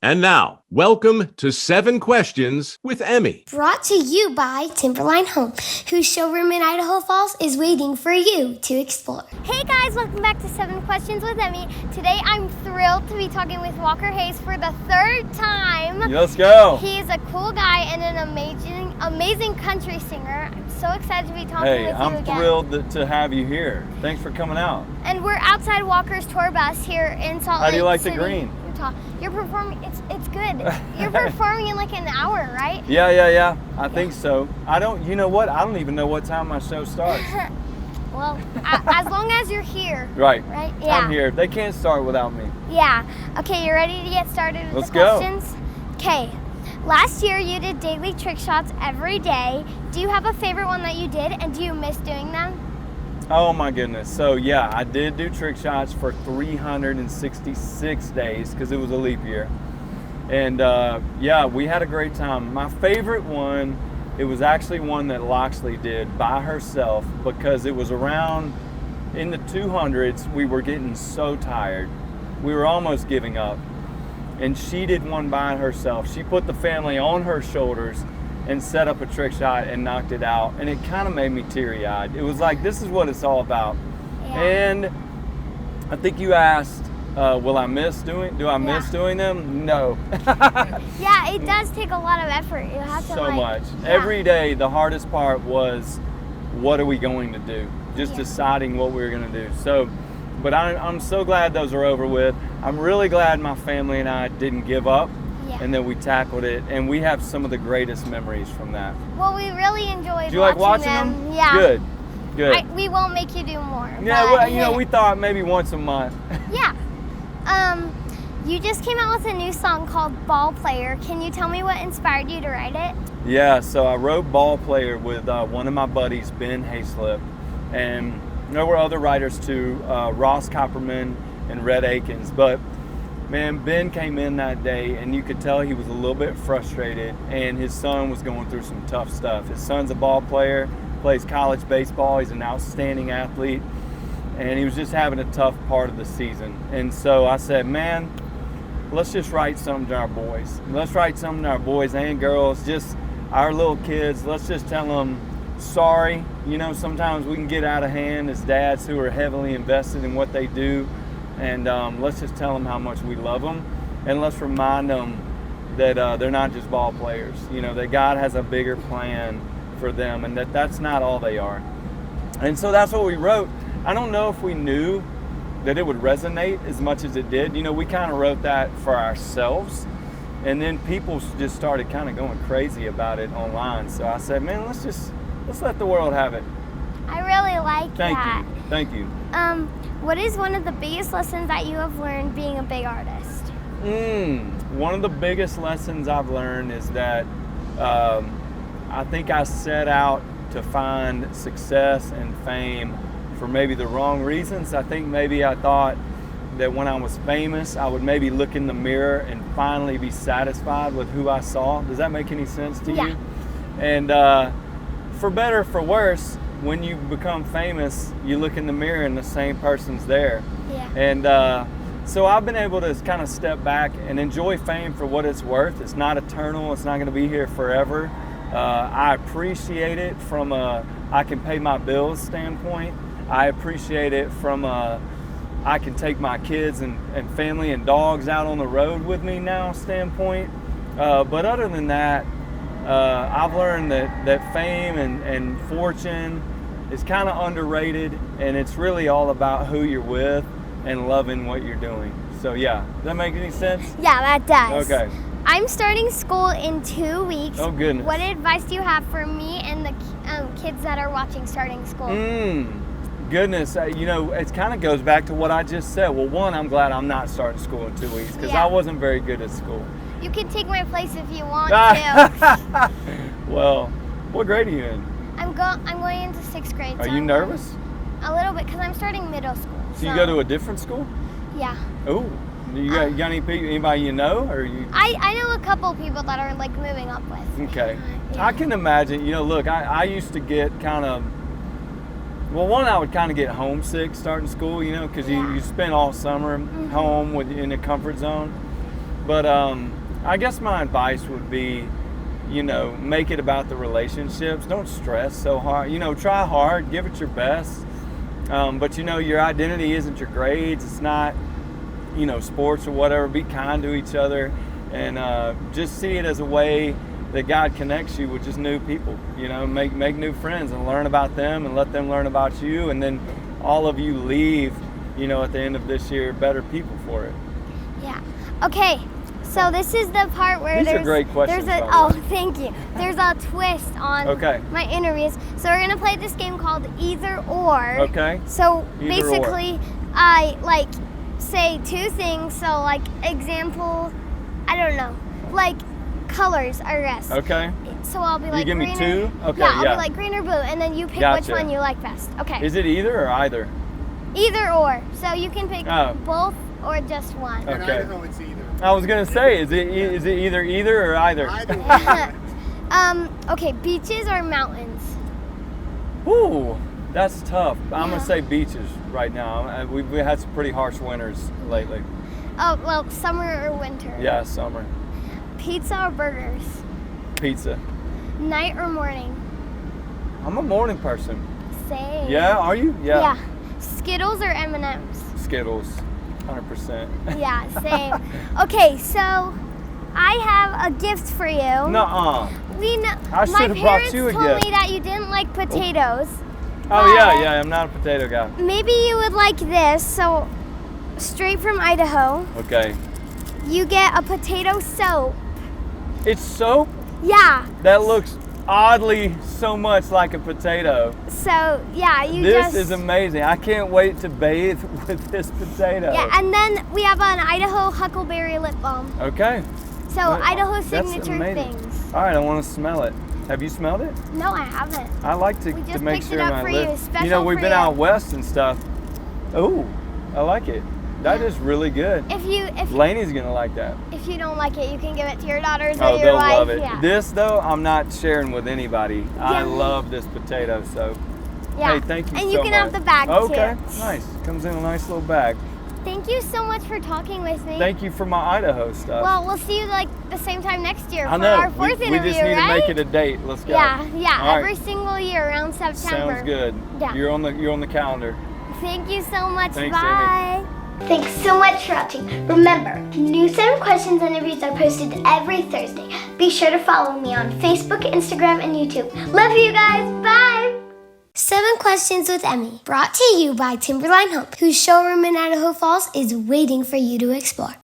And now, welcome to 7 Questions with Emmy. Brought to you by Timberline Home, whose showroom in Idaho Falls is waiting for you to explore. Hey guys, welcome back to 7 Questions with Emmy. Today I'm thrilled to be talking with Walker Hayes for the 3rd time. Let's go. He's a cool guy and an amazing country singer. I'm so excited to be talking with you again. I'm thrilled to have you here. Thanks for coming out. And we're outside Walker's tour bus here in Salt Lake City. How do you like the green? You're performing, it's good. You're performing in like an hour, right? Yeah. I think so. You know what? I don't even know what time my show starts. Well, as long as you're here. Right. Yeah. I'm here. They can't start without me. Yeah. Okay, you ready to get started with Let's the go. questions? Okay. Last year you did daily trick shots every day. Do you have a favorite one that you did, and do you miss doing them? Oh my goodness. So yeah, I did do trick shots for 366 days because it was a leap year. And yeah, we had a great time. My favorite one, it was actually one that Loxley did by herself because it was around in the 200s. We were getting so tired. We were almost giving up. And she did one by herself. She put the family on her shoulders and set up a trick shot and knocked it out. And it kind of made me teary-eyed. It was like, this is what it's all about. Yeah. And I think you asked, do I miss doing them? No. Yeah, it does take a lot of effort. You have to So much. Yeah. Every day, the hardest part was, what are we going to do? Just deciding what we were going to do. So, but I'm so glad those are over with. I'm really glad my family and I didn't give up. Yeah. And then we tackled it, and we have some of the greatest memories from that. Well, we really enjoyed Do you like watching them? Yeah. Good. We won't make you do more. Yeah, well, we thought maybe once a month. Yeah. You just came out with a new song called Ball Player. Can you tell me what inspired you to write it? Yeah, so I wrote Ball Player with one of my buddies, Ben Hayslip, and there were other writers too, Ross Copperman and Red Akins, but man, Ben came in that day and you could tell he was a little bit frustrated, and his son was going through some tough stuff. His son's a ball player, plays college baseball, he's an outstanding athlete, and he was just having a tough part of the season. And so I said, man, let's just write something to our boys. Let's write something to our boys and girls, just our little kids. Let's just tell them sorry. You know, sometimes we can get out of hand as dads who are heavily invested in what they do. And let's just tell them how much we love them, and let's remind them that they're not just ball players. You know, that God has a bigger plan for them, and that's not all they are. And so that's what we wrote. I don't know if we knew that it would resonate as much as it did. You know, we kind of wrote that for ourselves, and then people just started kind of going crazy about it online. So I said, man, let's let the world have it. I really like that. Thank you. What is one of the biggest lessons that you have learned being a big artist? One of the biggest lessons I've learned is that I think I set out to find success and fame for maybe the wrong reasons. I think maybe I thought that when I was famous, I would maybe look in the mirror and finally be satisfied with who I saw. Does that make any sense to you? And for better or for worse, when you become famous, you look in the mirror and the same person's there. Yeah. And so I've been able to kind of step back and enjoy fame for what it's worth. It's not eternal. It's not going to be here forever. I appreciate it from a I can pay my bills standpoint. I appreciate it from a I can take my kids and family and dogs out on the road with me now standpoint. But other than that, I've learned that fame and fortune is kind of underrated, and it's really all about who you're with and loving what you're doing. So yeah, does that make any sense? Yeah, that does. Okay. I'm starting school in 2 weeks. Oh goodness. What advice do you have for me and the kids that are watching starting school? Goodness, you know, it kind of goes back to what I just said. Well, one, I'm glad I'm not starting school in 2 weeks because I wasn't very good at school. You can take my place if you want to. Well, what grade are you in? I'm going into 6th grade. Are you nervous? A little bit, because I'm starting middle school. So you go to a different school? Yeah. Oh, you got any people, anybody you know, or you? I know a couple people that are like moving up with. Okay. Yeah. I can imagine. You know, look, I used to get kind of. Well, one, I would kind of get homesick starting school, you know, because you spend all summer home in a comfort zone. But I guess my advice would be, make it about the relationships. Don't stress so hard. Try hard, give it your best. But your identity isn't your grades. It's not, sports or whatever. Be kind to each other, and just see it as a way that God connects you with just new people. Make new friends and learn about them, and let them learn about you, and then all of you leave, at the end of this year, better people for it. Yeah. Okay. So this is the part where These are great questions. Thank you. There's a twist on my interviews. So we're gonna play this game called Either Or. Okay. So Either basically, I say two things. So example, I don't know, colors, I guess. Okay. So I'll be like, you give green me two? Okay, yeah. I'll be like green or blue, and then you pick which one you like best. Okay. Is it either or either? Either or. So you can pick both or just one. Okay. In Idaho, it's either. I was gonna say, is it either or either? Okay, beaches or mountains? Ooh, that's tough. I'm gonna say beaches right now. We had some pretty harsh winters lately. Oh, well, summer or winter? Yeah, summer. Pizza or burgers? Pizza. Night or morning? I'm a morning person. Same. Yeah, are you? Yeah. Yeah. Skittles or M&Ms? Skittles, 100%. Yeah, same. Okay, so I have a gift for you. Nuh-uh. I My should have brought you a parents told gift. me that you didn't like potatoes. Oh yeah, I'm not a potato guy. Maybe you would like this. So, straight from Idaho. Okay. You get a potato soap. It's soap? Yeah. That looks oddly so much like a potato. So, yeah, This is amazing. I can't wait to bathe with this potato. Yeah, and then we have an Idaho huckleberry lip balm. Okay. So, Idaho That's signature amazing. things. All right, I want to smell it. Have you smelled it? No, I haven't. I like to We just make picked sure it up my for lip. you, special we've for been you. out west and stuff. Oh, I like it. That is really good. If Lainey's gonna like that. if you don't like it, you can give it to your daughters or Oh, your they'll wife. love it. Yeah. This though, I'm not sharing with anybody. I Yeah. love this potato soap. Yeah. Hey, thank you And so you can much. have the bag Okay, too. nice. Comes in a nice little bag. Thank you so much for talking with me. Thank you for my Idaho stuff. Well, we'll see you the same time next year I for know. our fourth we interview, just need right? to make it a date. Let's go. Yeah, All every right. single year around September. Sounds good. Yeah. You're on the calendar. Thank you so much. Thanks, Bye. Thanks so much for watching. Remember, new 7 questions interviews are posted every Thursday. Be sure to follow me on Facebook, Instagram, and YouTube. Love you guys. Bye. 7 Questions with Emmy, brought to you by Timberline Home, whose showroom in Idaho Falls is waiting for you to explore.